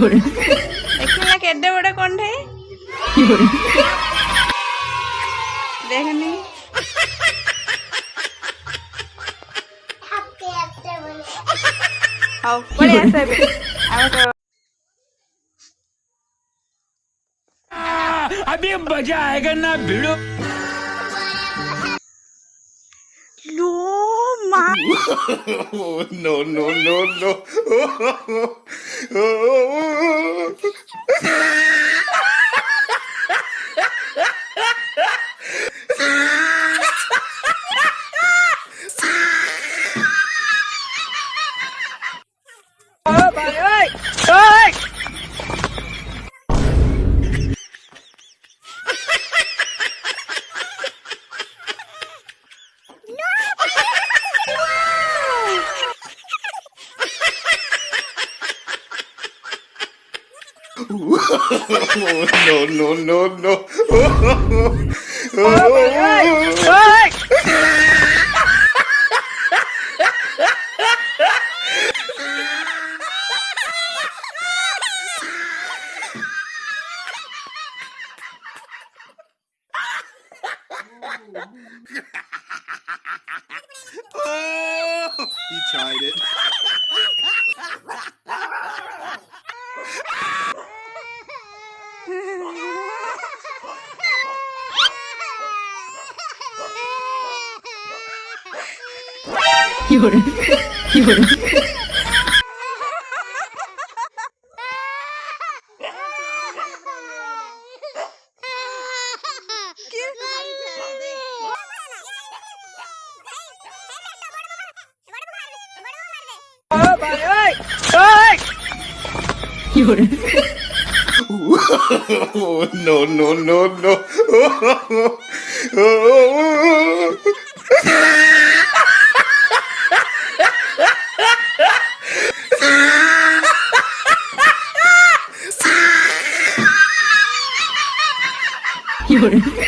देखना केड्डे बड़ा कंडे देखनी हाँ बड़े ऐसे भी अभी मजा आएगा ना भिड़ो लो माँ no, no, no, no. No, no, no, no. He tried it. No, no, no, no. You're